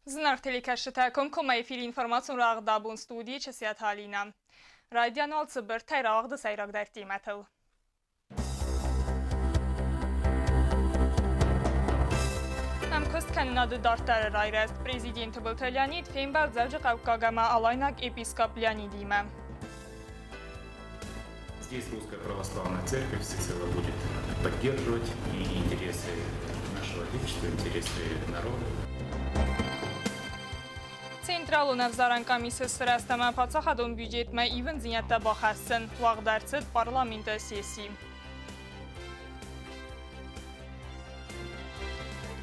Znarteli kəşitəkum komay fil informasyon rağdabun studi çəsiyyət halina. Radyanal sıbır təyrağdı sayraqdər qiymətıl. Namkost kannadı dartları rayrəst prezidenti Bultelyanid Fembal Zavcı Qavqagama Alaynak Episkop Leonidima. Здесь Русская Православная Церковь всецело будет поддерживать и интересы нашего Отечества, интересы народа. Central Nevzaran Komissiyası sırasında Paçaxadon büdcetmə İvin ziyyətdə baxarsın. Vağdarçıd parlamento sesi.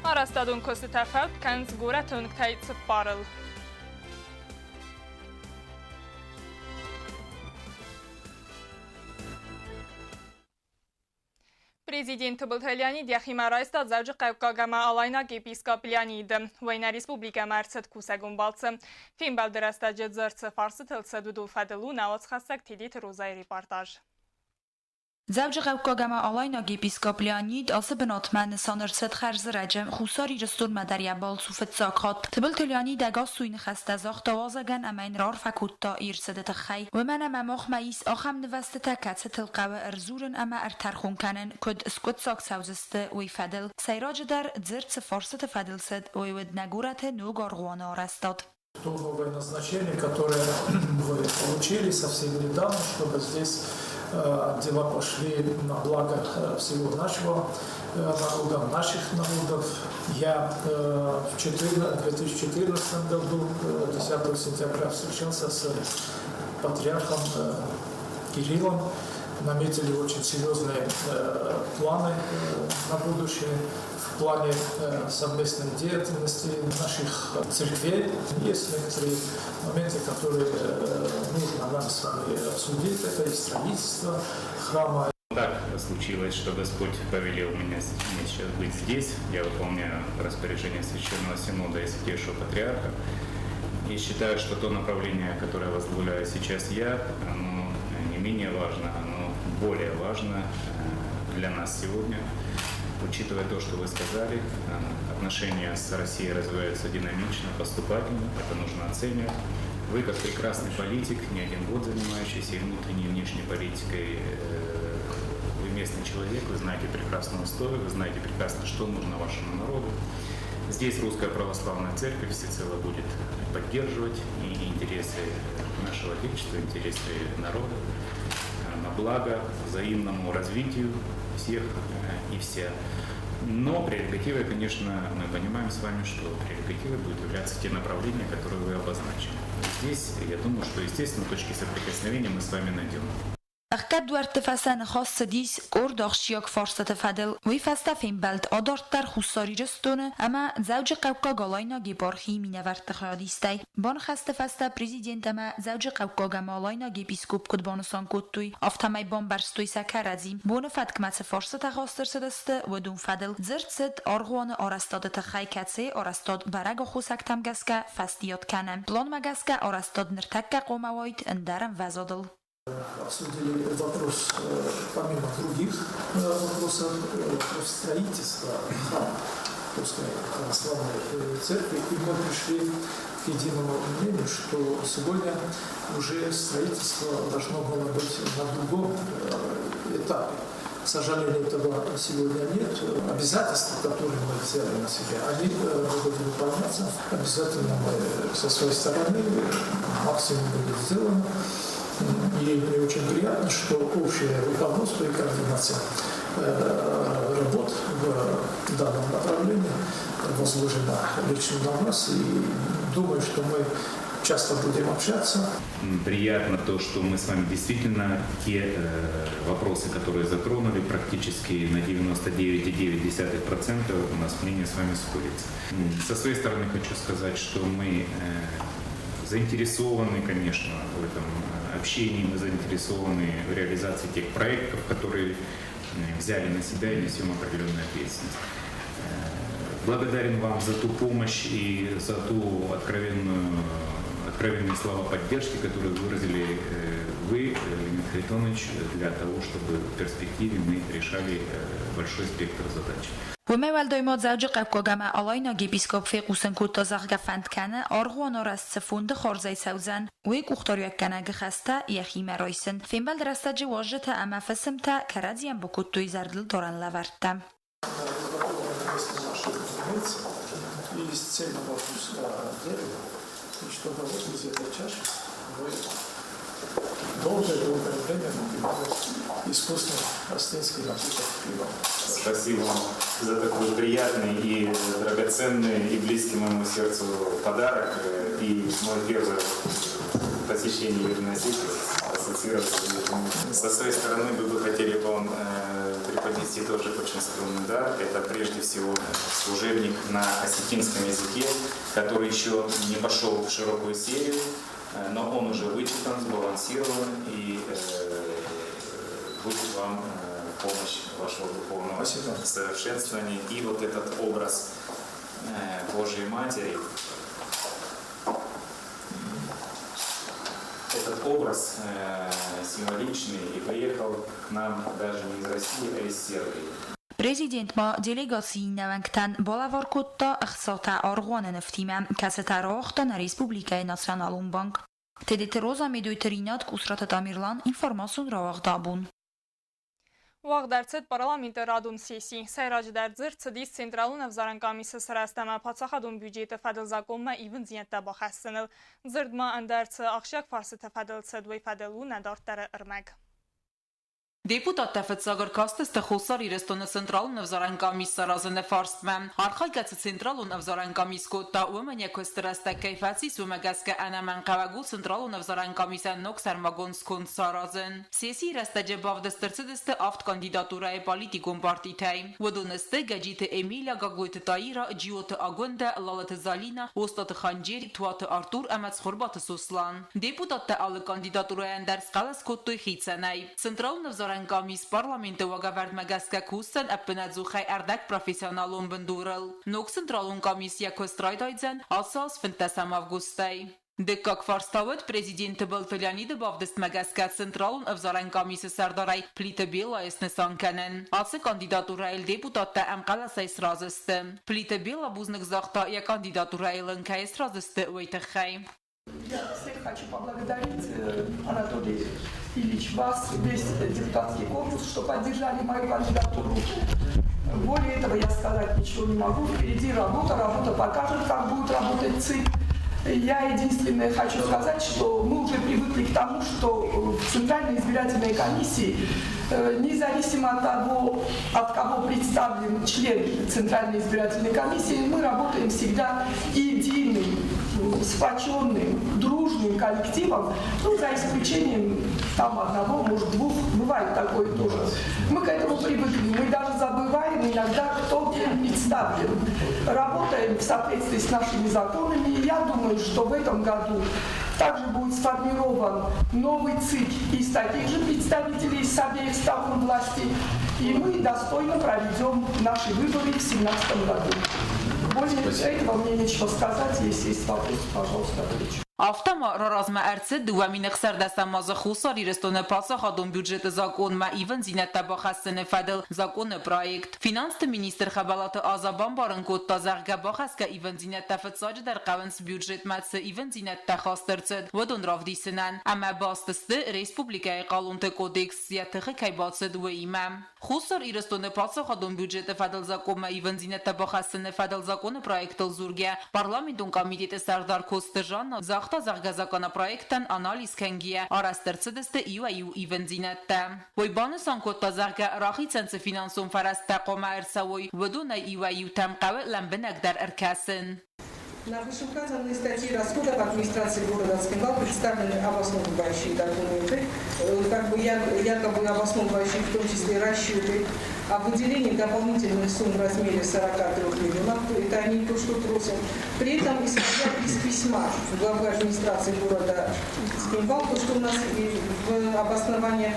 Arastadun kosu təfəvt kənz qorətun qtayt sıpparıl. Президент Бултелянид Яхимарайста Завжы Qavqagama Alaynak Episkop Leonid. Vayna Respublika Mərçət Kusəgun Balцы. Film Baldirasta Cedzarцы Farsı Tılsı Dudul Fadilu Navac Xassak Tidit Rozay reportaj. Zavcı Qavqagama Alaynak Episkop Leonid ası binatman sanırset xərzi rəcəm xusari rəstur mədəryəbal sufet zakhat. Tıbıl Leonid əqas suyun xəstəzaq davazəgən əməyin rar fəkutta irsədə təxəy. Və mən əməmaq məyis axam nivəstə təkətsə tılqavı ərzurun əmə ərtərxun kənən köd skut sak savzıstı və fədil. Səyracı dər dzirtsı farsı fədilsəd və vəd nəqurətə nöqarğuanı arəstad. Новое назначение, которое вы получили совсем недавно, чтобы здесь дела пошли на благо всего нашего народа, наших народов. Я в 2014 году, 10 сентября, встречался с патриархом Кириллом. Наметили очень серьезные планы на будущее в плане совместной деятельности наших церквей. Есть некоторые моменты, которые нужно нам с вами обсудить. Это и строительство храма. Так случилось, что Господь повелел мне сейчас быть здесь. Я выполняю распоряжение Священного Синода и Святейшего Патриарха. И считаю, что то направление, которое возглавляю сейчас я, оно не менее важно, оно более важно для нас сегодня. Учитывая то, что вы сказали, отношения с Россией развиваются динамично, поступательно, это нужно оценивать. Вы, как прекрасный политик, не один год занимающийся и внутренней, и внешней политикой, вы местный человек, вы знаете прекрасно устои, вы знаете прекрасно, что нужно вашему народу. Здесь Русская Православная Церковь всецело будет поддерживать и интересы нашего Отечества, интересы народа на благо взаимному развитию всех и вся. Но прерогативой, конечно, мы понимаем с вами, что прерогативой будут являться те направления, которые вы обозначили. Здесь, я думаю, что, естественно, точки соприкосновения мы с вами найдем. اخکد دوارت فسن خاص دیس کرد آخشیاک فارست فدل وی فسته فین بلد آدارت در خصاری رستونه اما زوج قوقا گالاینا گیبارخی می نورت خیادیستی بان خسته فسته پریزیدنت اما زوج قوقا گمالاینا گیبیسکوب کد بانسان کد توی افتمای بان برستوی سکر ازیم بانو فتکمت فارست خاصتر سدسته و دون فدل زرد سد آرغوان آرستاد تخی کتسه آرستاد برگ خوسک تمگسکه فستیات کنم بلان مگسکه آرستاد نرتک قوموایت اندرم وزادل Обсудили вопрос, помимо других вопросов, вопрос строительства храма Русской Православной Церкви. И мы пришли к единому мнению, что сегодня уже строительство должно было быть на другом этапе. К сожалению, этого сегодня нет. Обязательства, которые мы взяли на себя, они будут выполняться. Обязательно мы со своей стороны максимум будет сделано. И мне очень приятно, что общее руководство и координация работ в данном направлении возложена лично на нас. И думаю, что мы часто будем общаться. Приятно то, что мы с вами действительно те вопросы, которые затронули, практически на 99,9% у нас мнение с вами сходится. Со своей стороны хочу сказать, что мы заинтересованы, конечно, в этом общении, мы заинтересованы в реализации тех проектов, которые взяли на себя и несем определенную ответственность. Благодарен вам за ту помощь и за ту откровенную правильные слова поддержки, которые выразили вы, Леонид Харитонович, для того, чтобы в перспективе мы решали большой спектр задач. وموال دایماد زوج قبقاگم آلاینا گیبیسکوپ فی قوسن کود تازاق فند کنه آرغوان راست فوند خارزای سوزن و یک اختاریک کنه گخسته یخی مرایسن فیم بل درسته جواجت اما فسمته کرازیم با کود توی زردل دارن لورتم Есть цель на вопрос дерева, и чтобы вот из этой чаши вы долгое время напивали искусственный астинский напиток пива. Спасибо вам за такой приятный и драгоценный и близкий моему сердцу подарок. И мое первое посещение Южной Осетии ассоциироваться с Южной. Со своей стороны мы бы хотели вам преподнести тоже очень скромный дар. Это прежде всего служебник на осетинском языке, который еще не пошел в широкую серию, но он уже вычитан, сбалансирован и будет вам помощь вашего духовного совершенствования. И вот этот образ Божьей Матери, этот образ символичный и приехал к нам даже не из России, а из Сербии. Prezident ma delegacji nevengten balavarkodta xsata argwan neftimem kaseta roxtan Respublikای Nacionalun Bank. Tedet roza meduyterinat kusratat Amirlan informasun ravagdabun. Ուաղդարձետ պարալամինտը ռադուն սեսի, սայրաջ դարձր ծդիս ցենտրալուն ավզարանկամիսը սրաստամա պացախադուն բյուջետը ֆադլզակոմը իվն զինետտա բախասցնıl, զրդմա անդարձը աղշակ ֆարսը թվադլ ծդվի ֆադլու նադարտարը ըրմեկ. Deputat Tefetsagar Kasteste Xosar Irestone Centralun Avzarankamis Sarazene Farstmem. Arxaykatsı Centralun Avzarankamis Kotta Umenya Kostereste Keyfatsis Umegaske Enemen Qavagu Centralun Avzarankamisen Noxermagonskun Sarazen. Sesi Restece Bavdestırcıdeste Aft Kandidaturaya Politikun Partitey. Voduneste Gecite Emilia Gagoyte Taira Ciote Agunde Lalatı Zalina Ostatı Xanceri Tuatı Artur Emets Xorbatı Suslan. Deputat te alı kandidaturaya Enders Qalas Kottu Xitseney. Centralun Avzarankamis Kamis parlamenti wagaverd megaske kusten eppenedzuchai erdek professionalun bendurel. Nok centralun komisja kostrajdajzen asas fintesem avgustej. Dikak farstavet prezidenti Baltılyanide bavdest megaske centralun avzaren kamisi serdaray plite bela esnesankenen. Atse kandidatura el deputatta emqalasa israziste. Plite bela buznik zakhta ya kandidatura elınka israziste uytexay. Я всех хочу поблагодарить, Анатолий Ильич, вас, весь депутатский корпус, что поддержали мою кандидатуру. Более этого я сказать ничего не могу. Впереди работа покажет, как будет работать ЦИК. Я единственное хочу сказать, что мы уже привыкли к тому, что в Центральной избирательной комиссии, независимо от того, от кого представлен член Центральной избирательной комиссии, мы работаем всегда единым, сплоченным, дружным коллективом, ну, за исключением там одного, может, двух, бывает такое тоже. Мы к этому привыкли, мы даже забываем иногда, кто кем представлен. Работаем в соответствии с нашими законами, и я думаю, что в этом году также будет сформирован новый ЦИК из таких же представителей с обеих сторон власти, и мы достойно проведем наши выборы в 2017 году. Более этого мне нечего сказать, если есть вопросы, пожалуйста, отвечу. Автама раразма эрце дуамин xerdestamazı Xosar Irestone Pasaxadun büdjeti zakonma even zinette baxasene fadel zakone proyekt. Finanslı minister xabalatı Azaban barın kotta zərgə baxaska even zinette fetsacı der qavens büdjet matse even zinette xastırcıd vodun ravdisinen. Ama bastıstı Respublikaya qalunte kodeks ziyatı kaybatsı ve imam. Xosar Irestone Pasaxadun büdjeti fadel zakonma even zinette baxasene fadel zakone proyektıl zurge. Parlamentun komiteti Serdar Kostejan Zaxta zərgəzakana proyektən analiz kəngiyə arastırcıdəstə iyu ivenzinətdə. Vojbanısan kotta zərgə raxicənsi finansun fərəstə qoma ərsəvoy vədunə iyu təmqəvə ləmbinəkdər ərkəsin. На вышеуказанной статье расходов администрации города Цхинвал представлены обосновывающие документы, якобы обосновывающие в том числе расчеты о выделении дополнительных сумм в размере 43 миллионов, это они то, что просят. При этом, исходя из письма главы администрации города Цхинвал, то, что у нас в обосновании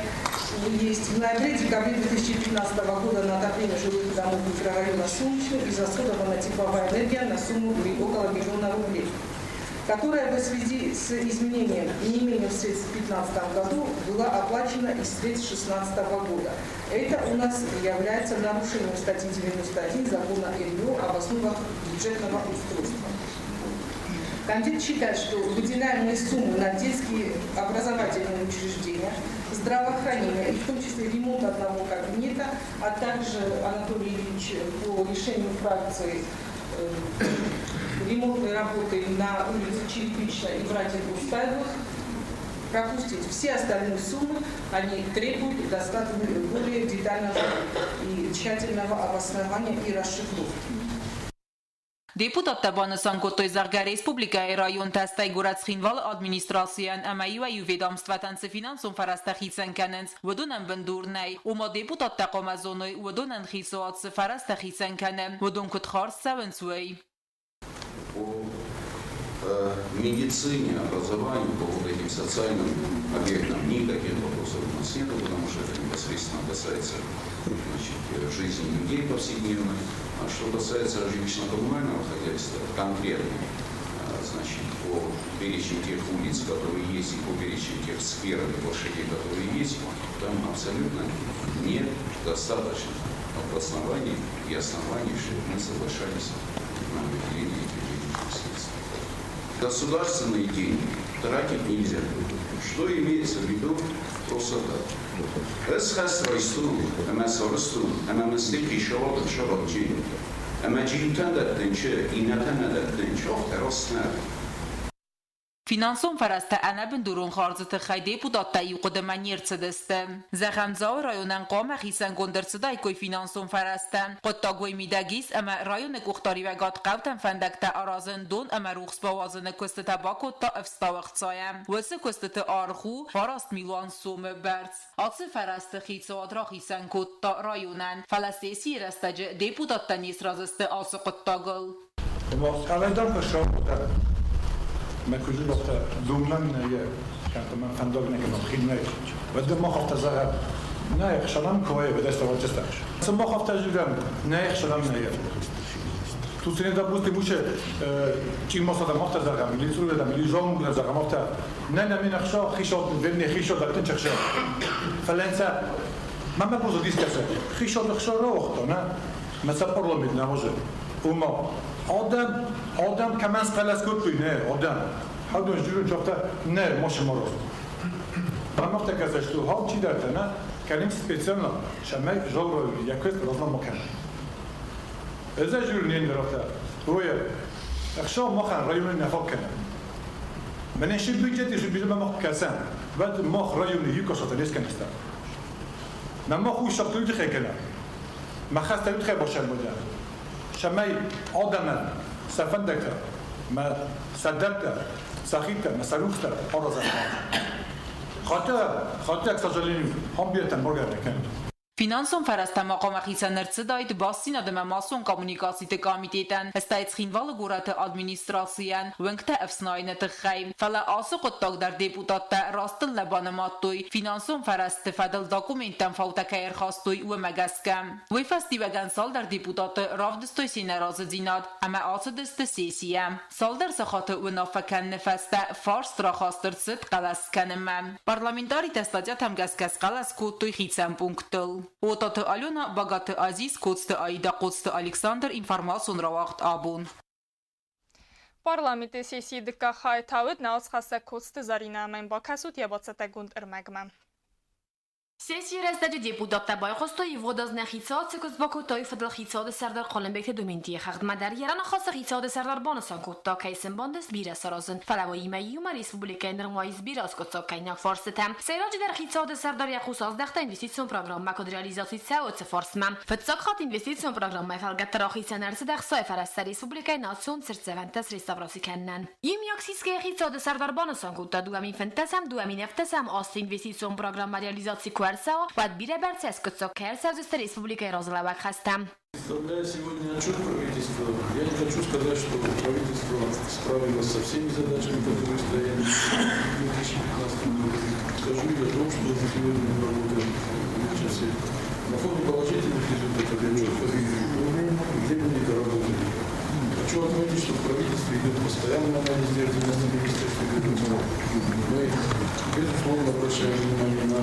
есть в ноябре-декабре 2015 года на отопление жилых домов микрорайона Солнечный израсходована тепловая энергия на сумму около 1 миллиона рублей. которая в связи с изменением неимением средств в 2015 году была оплачена из средств 2016 года. Это у нас является нарушением статьи 91 закона РБО об основах бюджетного устройства. Комитет считает, что выделяемые суммы на детские образовательные учреждения, здравоохранение, и в том числе ремонт одного кабинета, а также, Анатолий Ильич, по решению фракции ремонтной работы на улице Черепичной и братьев Устаевых, пропустить. Все остальные суммы, они требуют достаточно более детального и тщательного обоснования и расшифровки. Դեպուտատը բանասան գոտոյ զարգա ռեսպուբլիկայի ռայոն տաստայ գորած խինվալ ադմինիստրացիան ամայու ведомстватанцы финансом фарастахицен кененц водунан бендурнай ума депутатта комазоной водунан хисоатсы фарастахицен кенем водун кутхар савенсуэй. По медицине, образованию, по вот этим социальным объектам никаких вопросов у нас нет, потому что это непосредственно касается жизни людей повседневной. А что касается жилищно-коммунального хозяйства, конкретно, значит, по перечню тех улиц, которые есть, и по перечню тех сфер и площадей, которые есть, там абсолютно нет достаточно обоснований и оснований, чтобы мы соглашались на выделение этих денежных средств. Государственные деньги тратить нельзя. Что имеется в виду? Просто так. Es has roistun, emas oristun, emas leki şoğlu şoğlu. Ama cihtan da dençe, inatan da dençe, o terosner. Ֆինանսոն ֆարաստը անաբն դուրուն խարձը խայ դեպուտատայի ուqdəmanierță դստə Zəxəmzau rayonən qomə xisən gondırçıda ikoy ֆինանսոն ֆարաստը qottogoy midagis ama rayonə qoxtari və qat qavtən fəndəkdə arazın don ama ruxsbawazını köstə tabako ta əvstavıqçaya vəsə köstə arxu farast milan somə bərts atsı farastı xitsodra xisən qotta rayonən falastesi rəstəcə deputatdan israzıstı ası qottagıl Avvaldan başa ما كل وقت دومنا كانت من فندق نكمل خدمة بدل ما خفت زهر نايخ شلام كويه بدأ استوى تستعش ثم خفت جرام نايخ شلام نايخ توصلين ده بوستي بوشه تيم مصدر مخت زهر ملي سوري ده ملي جون بلا زهر مخت نانا من أخشى خيشات بني خيشات ده تنشخشى فلانسا ما بوزو ديس كسر خيشات أخشى روحت أنا ما سبب الله مدنا وجه وما آدم كمان سقلس كود بینه آدم حدونش جورو جفته نه ماش مرو من وقت کسش تو ها چی درته نه کلیم سپیسیال شما جور یکوست رازنا مکن از جور نین درته روی اخشام مخن رایون نفاق کنه من این شیل بیجتی شیل بیجت من مخ کسان بعد مخ رایون یکو شاتلیس کنسته من مخ خوش شاتلی خیلی کنه من خسته خیلی باشه بوده شمای آدم سفندکتر ما صدقتر سخیتر ما سلوختر آرازتر خاطر اکساجالینی هم بیرتن برگر نکنید Ֆինանսոն ֆարաստամaqomaxիցաներցը դայդ բասինա դեմամասոն կոմունիկացիտ կոմիտետան հստայց խինվալը գուրատը ադմինիստրացիան վնկտը əfsnayını tıxay fələ ası qottaqdar deputatda rastın labanımattoy Ֆինանսոն ֆարաստı fədil dokumentdən fawtakayır xastoy və məqəskəm və fəstivəgən saldar deputatı ravdıstoy senarazı dinad əmə ası dəstə sesiyə saldar səxatı və nafəkən nəfəstə fars traxastırcıt qələskəniməm parlamentari təstadiat həmgəskəs qələs qottoy xitsəm punktıl Otatı Alyona, Bagatı Aziz, Kotstı Aida, Kotstı Aleksandr, İnformasyon Ravaqt Abun. Parlamenti sesiyi dikka xay tavud naoz xasa Kotstı Zarina mən bakasut yabatsata gund irmagmam. Сессия раздачи депутата Байхосто и водозна хицот секус бакутой федал хицот сардар Қоленбекте дументи хагдмадар ярана хаса хицот сардар бонусан кутта кайсен бондес бира саразын фалавой маюма республика нормайз бира скотса кайнак форсетам сейраджи дар хицот сардар яхус аздахта инвестицион программа код реализации саот форсмам фетсакхат инвестицион программа фалгаттар хисанарс дахсай фарас республика национ серцевантас реставрации каннан им яксиске хицот сардар бонусан кутта дуамин фентасам дуамин эфтасам аст инвестицион программа реализации Под Биреберцес, Куцокерса, Республика Розлавак Хастам. Представляя сегодня отчет правительства, я не хочу сказать, что правительство справилось со всеми задачами, которые стояли в 2015 году. Скажу я о том, что сегодня мы работаем на фоне положительных результатов. Я четко вижу, где будет работать. Хочу отметить, что в правительстве идет постоянный анализ деятельности Мы, безусловно, обращаем внимание на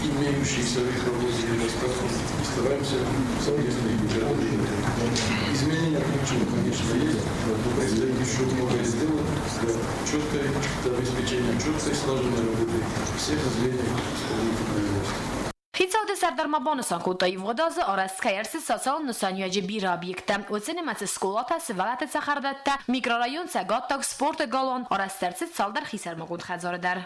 имеющиеся в их работе недостатки и стараемся совместно их преодолеть. Изменения ключевые, конечно, есть, но предстоит еще многое сделать для обеспечения четкой слаженной работы всех звеньев исполнительной власти. Խիցոդը սարդարմաբոնսան կուտայի ոդազը արասկայերսը սոցիալ նուսանյաջը բիր օբյեկտը ուծինը մացը սկոլատը սվալատը ծախարդատը միկրորայուն ծագոտակ սպորտը գալոն արաստերցը ծալդար խիսարմագուն խազորը դար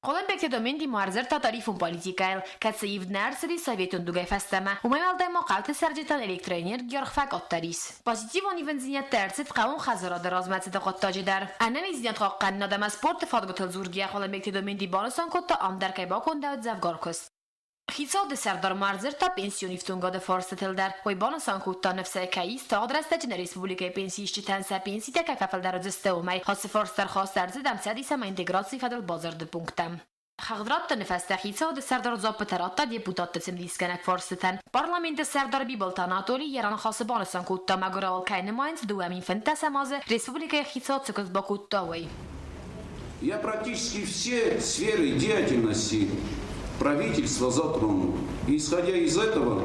Қолենбекте доменди марзер татарифун политикайл, кацаив днарсади советун дугай фастама, умаймал даймо қалты сарджетан электроэнергия рхфак оттарис. Позитивон ивензинят терцит қаун хазарады размацеда qottaji dar. Анан изинят қаққан надама спорт фадготыл зургия Қоленбекте доменди бонусан котта амдар кайбакон давид завгар кост. Խիցոդը սարդար մարզեր տա պենսիոնիվ տունգոդը ֆորստել դար, ոյ բոնուսան կուտա նվսայկայիս տաղդրաստաճն ռեսպուլիկայի պենսիիշ չտանսա պենսիտա կակապել դարոձստեումայ, հոսը ֆորստար խոսարձը դամցյադիսամա ինտեգրացի ֆադել բազարդը պունկտամ։ Խաղդրատը նվստա խիցոդը սարդար զոպտարատա դեպուտատը ցմդիսկանակ ֆորստան, պարլամենտը սարդար բիբլտանատորի երան խոսը բոնուսան կուտա մագորալ կայնմայնց դուամին ֆենտասամազը ռեսպուլիկայի խիցոդ ցկս բակուտա ոյ։ Я практически все сферы деятельности правительства затронул. И исходя из этого,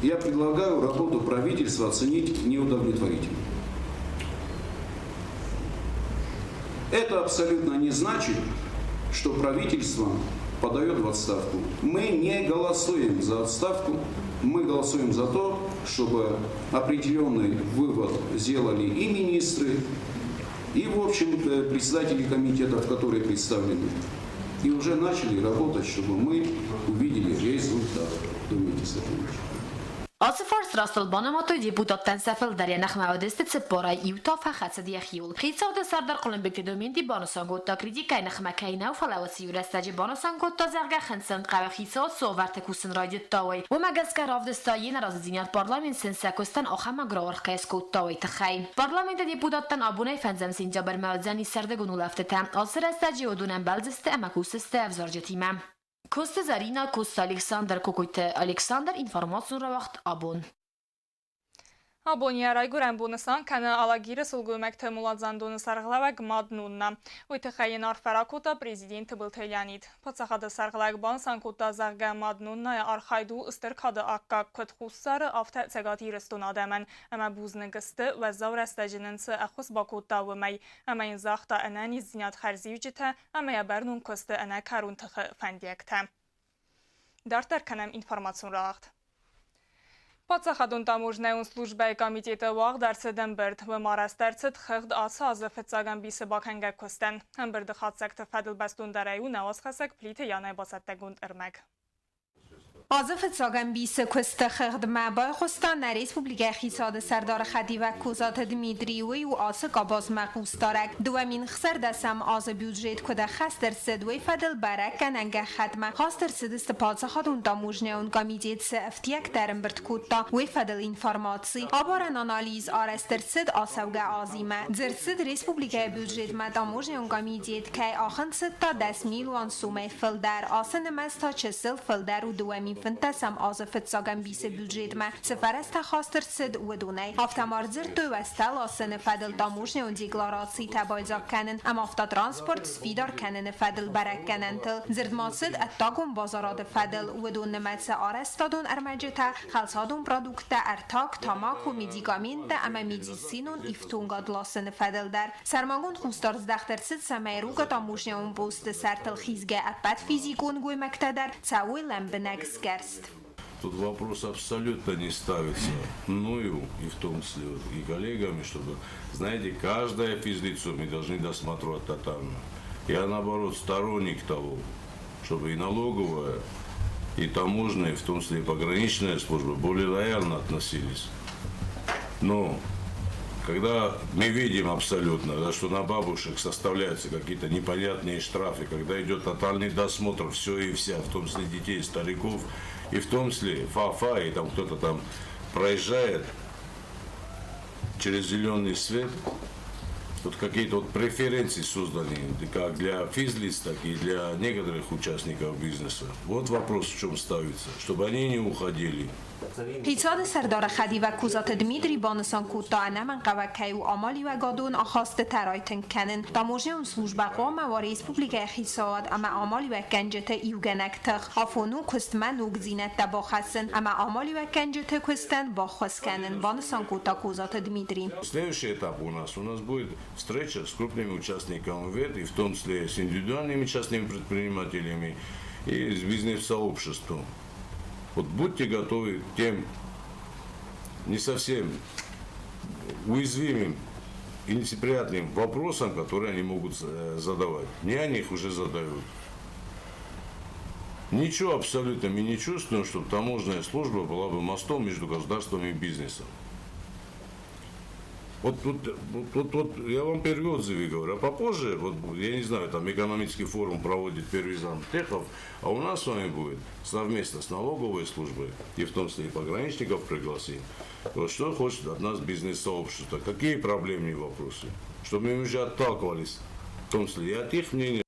я предлагаю работу правительства оценить неудовлетворительно. Это абсолютно не значит, что правительство подает в отставку. Мы не голосуем за отставку, мы голосуем за то, чтобы определенный вывод сделали и министры, и, в общем, председатели комитетов, которые представлены. И уже начали работать, чтобы мы увидели результат. Думайте, Сергеевич. Ասֆորս ռաստլբանը մոտոյ դեպուտատան սաֆել դարյանախ մավադեստը ծպորայ իուտա ֆախացը դիախիուլ։ Խիցավդը սարդար Қолենбекте доменди բոնուսան գոտա կրիտիկայ նխմակայնա ու ֆալավասի յուրաստաջի բոնուսան գոտա զարգա խնցն qավը խիցով սովարտը կուսն ռայդի տավայ։ Ու մագասկարով դստային ռազդինյալ պարլամենտ սենսակոստան օխամա գրավոր կայս գոտավայ թխայ։ Պարլամենտը դեպուտատան աբունայ ֆանձամ սինջաբեր մավձանի սարդը գունուլավտը ասրաստաջի օդունան բալձստը ամակուսստը ավզորջետիմա։ Коста Зарина, Коста Александр Кокойте, Александр информацию равахт абон. Aboniyaraj Gurenbunusan kana alagiri sulgulmekte muladzandunu sargılavak madnunna. Uytıxayin arfarakota prezidenti Biltelyanid. Patsaxada sargılavak bansan kota zağga madnunna arxaydu ıstirkadı akka kutxussarı afta tsegati restonadamen. Ama buznıgıstı ve zavrestacınınsı axus bakota vımay. Ama inzaxta enani zinyat xerzivcite ama yabernun kostu ena karun tıxı fendiyekte. Dartar kanem informasyon rağıht. Պատսախադուն տամուժնայուն սլուժբայ կամիտետը վաղ դարցեդեն բերդ վմարաստարցդ խղդ ասը ազըվեցագան բիսը բականգա կոստեն։ Հմբրդը խացակտը ֆադլ բաստուն դարայուն ավաս խասակ պլիթը յանայ բասատտագունդ ըրմեկ։ Ազըվեցագան բիսը կոստը խղդ մաբայ խոստան ռեսպուբլիկայ խիսադը սարդար խադիվա կուզատ դմիտրիուի ու ասը կաբոզ մաղուստարակ։ Դուամին խսար դասամ ազը բյուջետ կոդա խաստր սդվի ֆադլ բարակ կանանգա խատմա։ Խաստր սդստը պատսախադուն տամուժնայուն կամիտետսը əftiyək դարն բրդ կուտա ուի ֆադլ ինվարմացի։ Աբարան անալիզ արեստր սդ ասավգա ազիմə։ Ձրսդ ռեսպուբլիկայ բյուջետ մա տամուժնայուն կամիտետ կայ ախն սդտա 10 միլիոն սումե ֆլդար ասը նմəs ta չսıl ֆլդար ու դուամին فنتسم آزفتساگم بیس بودجت ما سفرست خاستر سد ودونی افتمارزر تو وستل آسن فدل داموش نون دیکلاراسی تبایزاک کنن اما افتا ترانسپورت سفیدار کنن فدل برک کنن تل زرد ماسد اتاگون بازاراد فدل ودون نمتس آرستادون ارمجتا خلصادون پرودوکت ارتاک تاماک و میدیکامین ده اما میدیسینون افتونگاد لاسن فدل در سرمانگون خونستارز دختر سد سمیروگ داموش نون پوست سرتل خیزگه اپت فیزیکون گوی مکتدر تسوی لمبنکس Тут вопрос абсолютно не ставится мною и в том числе и коллегами, чтобы, знаете, каждое физлицо мы должны досматривать тотально. Я, наоборот, сторонник того, чтобы и налоговая, и таможенная, в том числе и пограничная служба, более лояльно относились. Но когда мы видим абсолютно, да, что на бабушек составляются какие-то непонятные штрафы, когда идет тотальный досмотр, все и вся, в том числе детей, стариков, и в том числе фа-фа, и там кто-то там проезжает через зеленый свет, вот какие-то вот преференции созданы, как для физлиц, так и для некоторых участников бизнеса. Вот вопрос в чем ставится, чтобы они не уходили. پیچاد سردار خدی و کوزات دمیتری بانسان کوتا نمن قوکی و آمالی و گادون آخواست ترایتن کنن تاموژه سوژ بقا مواری اسپوبلیک خیساد اما آمالی و کنجت ایوگنکتخ آفونو کستمن و گزینت دبا خسن اما آمالی و کنجت کستن با خواست کنن بانسان کوتا کوزات دمیتری. Следующий этап у нас будет встреча с крупными участниками ВЭД, и в том числе с индивидуальными частными предпринимателями и с бизнес-сообществом. Вот будьте готовы к тем не совсем уязвимым и неприятным вопросам, которые они могут задавать. Не они их уже задают. Ничего абсолютно мы не чувствуем, чтобы таможенная служба была бы мостом между государством и бизнесом. Вот я вам первые отзывы говорю, а попозже, вот, я не знаю, там экономический форум проводит первый зам Техов, а у нас с вами будет совместно с налоговой службой, и в том числе и пограничников пригласим, вот, что хочет от нас бизнес-сообщество, какие проблемные вопросы, чтобы мы уже отталкивались, в том числе и от их мнений.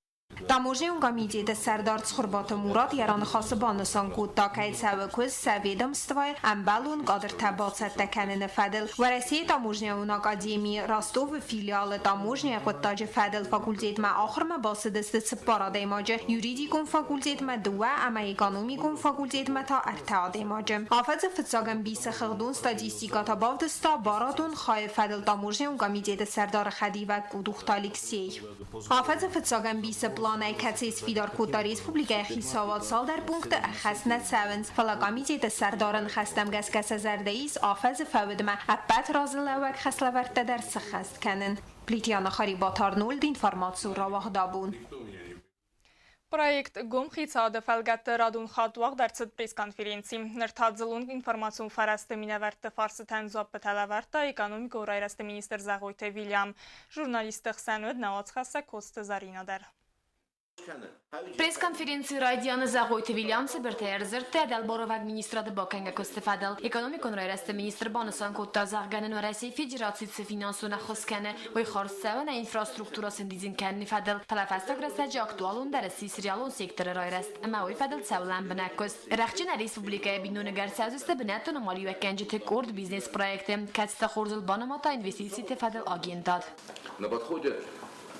تاموژه комитета سردار خربات مراد یران خاص بانسان کود تا که سوکوز سویدم استوای امبالون قادر تبات تکنن فدل ورسی تاموژه اون اکادمی راستو و فیلیال تاموژه قطاج فدل فاکولتیت ما آخر ما باسد است سپارات ماجه یوریدیکون فاکولتیت ما دو اما اکونومیکون فاکولتیت ما تا ارتعاد ماجه حافظ فتساگم بیس خردون استادیستیکاتا باودستا باراتون خای فدل تاموژه اون комитета سردار خدی و کودوختالیکسی حافظ فتساگم بیس پلان کتیس فیدار کوتا ریسپوبلیکای خیساوات سال در پونکت خسنت سونز فلاکامیتیت سردارن خستم گس کس زردهیس آفز فودمه اپت رازل اوک خسلورته در سخست کنن پلیتیان خاری باتارنول دین فرماتسو راواه دابون Proiect Gomxicade felgette radun xatwaq dərçid press-konferensi. Nərtadzılun informasyon fərəsti minəvərtdə farsı tənzab bətələvərtdə ekonomik orayrəsti minister Zağoyte William. Jurnalistıq sənöd nəvac xəssə kostu zarinadər. Пресс-конференции радианы Зағойты Вильямсы біртәйір зіртті әдәл-боров администраты бақанға көстіфәділ. Экономикон райрасты министр банысан көтті зағғанын ва Рәсей Федерациясы финансуына қоскәні вай қарсауына инфраструктурасын дизин кәнні фәділ. Талафастық рәсәджі актуалун дәрісі сериалун секторы райраст. Әмә вай фәділ сәулән бінәк көз. Рәқчін Республикая бинуны гәрсәзісті бінәттіні мали вәккәнжі тек орд бизнес проекты. Кәтісті қорзыл банымата инвестиции фәділ агентад. На подходе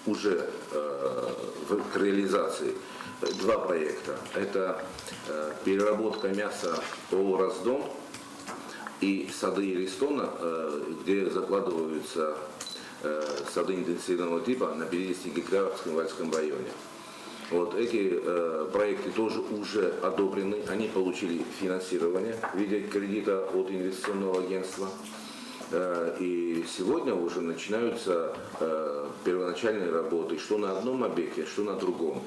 уже к реализации два проекта. Это переработка мяса ООО «Раздом» и сады Иристона, где закладываются сады интенсивного типа на 50 гектарах в Скомвальском районе. Вот эти проекты тоже уже одобрены, они получили финансирование в виде кредита от инвестиционного агентства. И сегодня уже начинаются первоначальные работы, что на одном объекте, что на другом.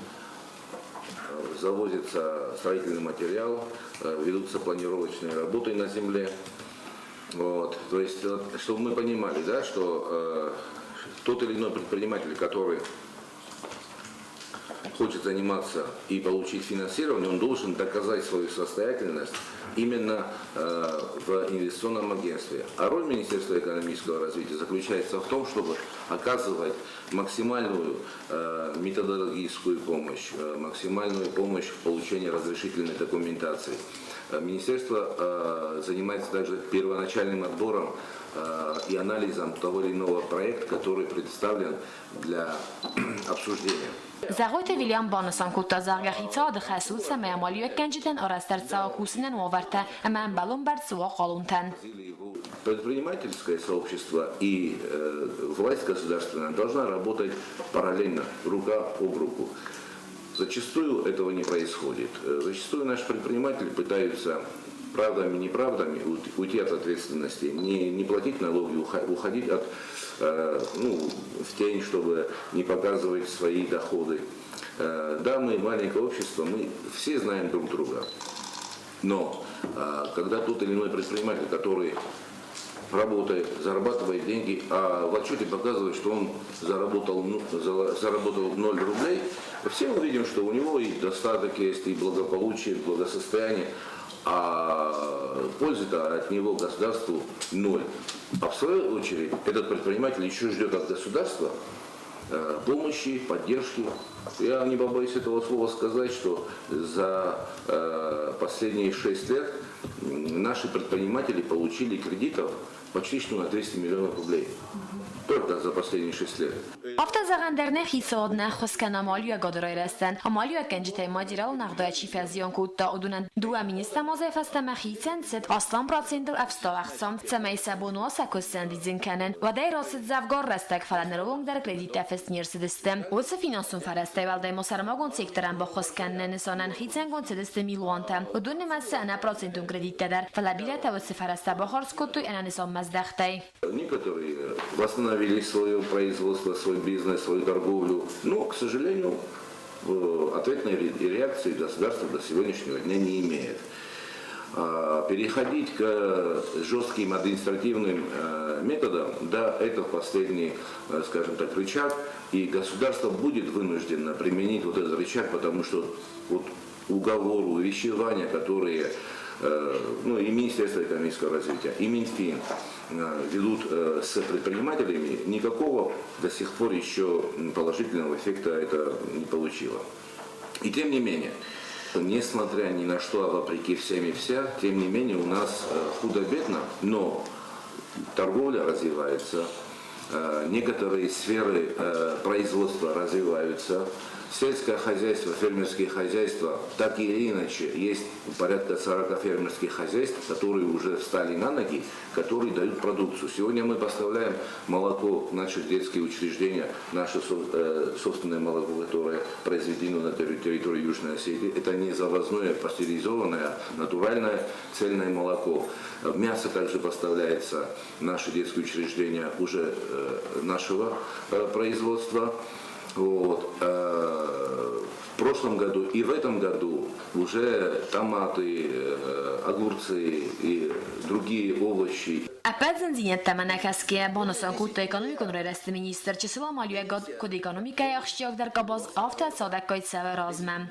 Завозится строительный материал, ведутся планировочные работы на земле. Вот. То есть, чтобы мы понимали, да, что тот или иной предприниматель, который хочет заниматься и получить финансирование, он должен доказать свою состоятельность именно в инвестиционном агентстве. А роль Министерства экономического развития заключается в том, чтобы оказывать максимальную методологическую помощь, максимальную помощь в получении разрешительной документации. Министерство занимается также первоначальным отбором и анализом того или иного проекта, который представлен для обсуждения. Зағойты Вильям банысан кутта заргахица ады хасуд сәмәя мали өккәнжетен арастар цаға кусинен уаварта, әмән балон бар цуа қалунтан. Предпринимательское сообщество и власть государственная должна работать параллельно, рука об руку. Зачастую этого не происходит. Зачастую наши предприниматели пытаются правдами, неправдами уйти от ответственности, не платить налоги, уходить в тень, чтобы не показывать свои доходы. Да, мы маленькое общество, мы все знаем друг друга. Но когда тот или иной предприниматель, который работает, зарабатывает деньги, а в отчете показывает, что он заработал 0 рублей, все мы видим, что у него и достаток есть, и благополучие, и благосостояние. а пользы-то от него государству ноль. А в свою очередь этот предприниматель еще ждет от государства помощи, поддержки. Я не побоюсь этого слова сказать, что за последние 6 лет наши предприниматели получили кредитов почти что на 200 миллионов рублей. Только за последние 6 лет. After zagandarne xisodne khoskana maliyya godroyrastan maliyya genjitay madiral naqda chifazion kutta odunan dua ministra mozefasta maxitsen set aslan procentl afstovaxsam tsameysa bonusa kostandizin kanen va dayrosit zavgor rastak falanrolong dar kredita festnirsdestem osa finansun farastevalday mosarmagon sektoran ba khoskannen sonan xitsen gonsedeste milwanta odun massa na procentun kredita dar falabilata osa farasta bahorskotu enanisom mazdachtai. Некоторые восстановили свое производство, свой бизнес, свою торговлю, но, к сожалению, ответной реакции государство до сегодняшнего дня не имеет. Переходить к жестким административным методам, да, это последний, скажем так, рычаг, и государство будет вынуждено применить вот этот рычаг, потому что вот уговоры, увещевания, которые и Министерство экономического развития, и Минфин ведут с предпринимателями, никакого до сих пор еще положительного эффекта это не получило. И тем не менее, несмотря ни на что, а вопреки всем и вся, тем не менее у нас худо-бедно, но торговля развивается, некоторые сферы производства развиваются, сельское хозяйство, фермерские хозяйства, так или иначе, есть порядка 40 фермерских хозяйств, которые уже встали на ноги, которые дают продукцию. Сегодня мы поставляем молоко в наши детские учреждения, наше собственное молоко, которое произведено на территории Южной Осетии. Это не завозное, пастеризованное, натуральное, цельное молоко. Мясо также поставляется в наши детские учреждения уже нашего производства. Вот. В прошлом году и в этом году уже томаты, огурцы и другие овощи. Apedzin zinyettemenek eszke bonuszon kutta ekonomikonra reszti miniszter Cseszela Maljuegad kod ekonomikai axtiak dar kabaz aftat szadakait szeve razmem.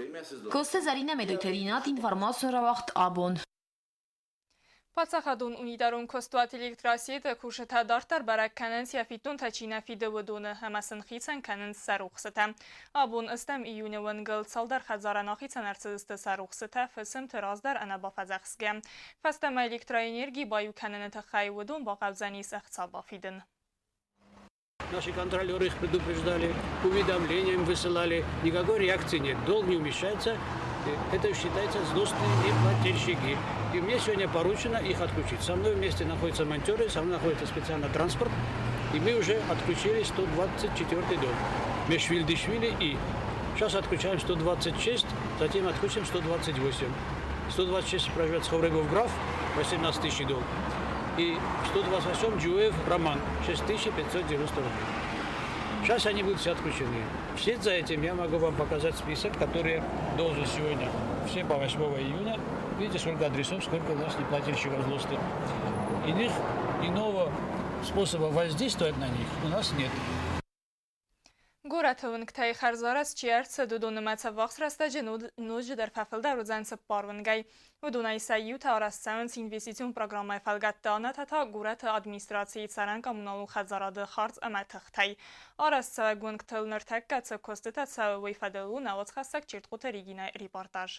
Koste zarine medojterinat informasyonra vaxt abon. Պացախադուն ունիդարուն կոստուատիլիկ տրասիետը կուշըթա դարտար բարակկանենց եվիտուն թաչինա ֆիդևոդունը համասնխիցն կանենց սարուխսըթա։ Աբուն ըստեմ իյունը վնգլ ծալդար խազարանախիցն արցըստը սարուխսըթա ֆսմ թրազդար անաբաֆազախսգե։ Ֆաստամա էլեկտրոէներգի բայու կանենը թխայվոդուն բաղավզանիս աղցաբաֆիդն։ Наши контролеры их предупреждали, уведомления им высылали, никакой реакции нет, долг не умещается, это считается злостные неплательщики. И мне сегодня поручено их отключить. Со мной вместе находятся монтеры, со мной находится специальный транспорт, и мы уже отключили 124-й дом. Мешвиль-Дишвили и сейчас отключаем 126, затем отключим 128. 126 проживает Ховрегов-Граф, 18 тысяч дом. И 128 Джуев Роман, 6590 рублей. Сейчас они будут все отключены. Вслед за этим я могу вам показать список, который должен сегодня, все по 8 июня. Видите, сколько адресов, сколько у нас неплательщиков злостных. Иного способа воздействовать на них у нас нет. Գորաթվն կթայի խարզարած չիարցը դուդոնը մացավաղս ռաստաջը նոջը դար պավլդար ու ձանցը պարվնգայ։ Ուդունայի սայյուտ արասցանց ինվեստիցիոն պրոգրամայ ֆալգատտանա թաթա գորաթը ադմինիստրացիի ծարան կամունալու խազարադը խարծ ամաթղթայ։ Արասցավը գուն կթլ նրթակ կացը կոստետա ծավը վեյֆադելու նավոց խասակ չիրտղութը ռիգինա ռիպորտաժ։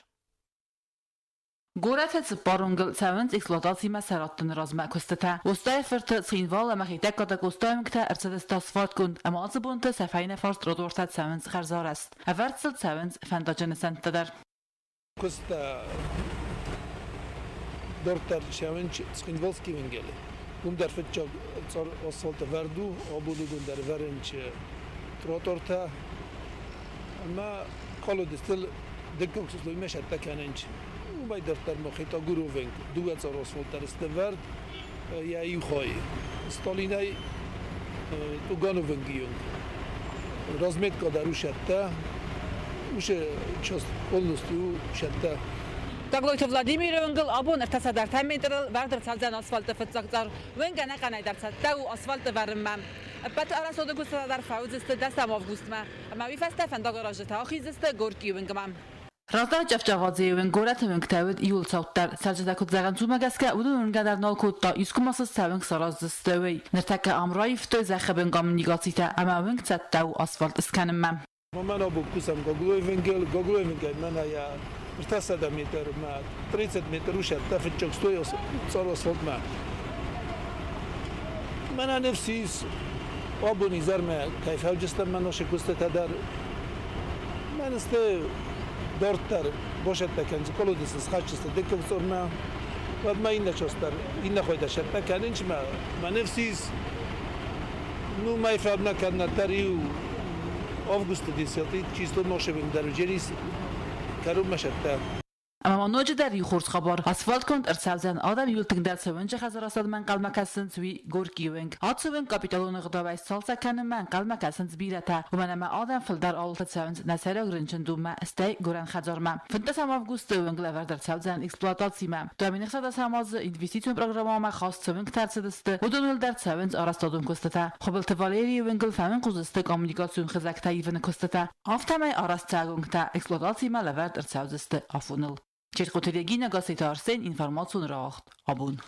Գորաթը ծպարունգլ ծավնց էքսպլոտացի մասարատն ռազմա կոստետա։ Ոստայ ֆրտը ցինվալ ամախիտակ կոտակոստայում կթա արցադստաս ֆարտկունդ ամածը բունտը սեֆայնը ֆարտ ռոդորտա ծավնց խարզարաստ։ Ավարցլ ծավնց ֆանտաջնը սանտադար։ Կոստա դորտար շավնչ ցինվալսկի վենգելը։ Գումդար ֆճա ծոր ասֆալտը վարդու աբուդու գումդար վարենչ ռոդորտա ամա կոլոդստել դեկոքսուս լույմեշ ատականenç Убай дартар мохита гуровенг, дугац аросфолтар стевард, я юхай. Сталинай тугановенгион. Разметка дарушатта, уже часть полностью шатта. Таглойте Владимир Венгл, абон артасадар тамитрл, вардер цалзан асфальта фцакзар, венгана канайдар цаттау асфальта вармам. Пат арасода густадар фаузесте дастам августма. Ама вифаста фанда гаражта ахизесте горки венгмам. Razdar Cavcavadziyevin Goratevin Ktavit Yul Sautar Saljatakut Zaganzumagaska Udun Gadarnol Kutta Yuskumasız Saving Sarazdıstövey Nertaka Amrayif to Zakhabin Kommunikacita Amavin Tsattau Asfalt Iskanimam. من ابو کوسم گوگلوی میگه من یا ارتفاع متر ما 30 متر وش ارتفاع stoji صار وصلت ما من نفسي ابو نزار ما كيف جست من وش كست تدار من است دورتر باشد تكن كل دس خاطست دك صار ما بعد ما إنه شستر إنه خويدا شرط كانش ما نفسي نو ما يفهمنا كنا تريو август 10 число наше бим дар ҷерис карум машатта Ama noje der yuxurs xabar asfalt kont ersavzan adam yulting der sevinci xazarasad man qalmakasın svi gorkiwing atsuvin kapitalon gdavay salsa kanen man qalmakasın zbirata umanama adam fildar alta savins nasara grinchen duma stay goran xazarma finta sam avgust wing lever der savzan eksploatatsiyma domin xada samaz investitsiyon programma khas savin tarsidiste udunul der savins arastadun kostata xobilt valeri wingl famin quziste kommunikasyon xizakta yivin kostata aftamay arastagungta eksploatatsiyma lever der savziste afunul Çirkotelegina gazetarsen informasyon rahat abun.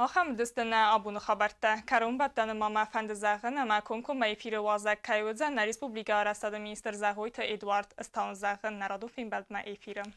آخام دستنا آبون خبرته کرم بدن ما فند زاغن اما کنکم ایفیر وازک کایوزن ریسپوبلیکا راستاد مینیستر زاغویت ادوارد استان زاغن نرادو فیلم بلد ما ایفیرم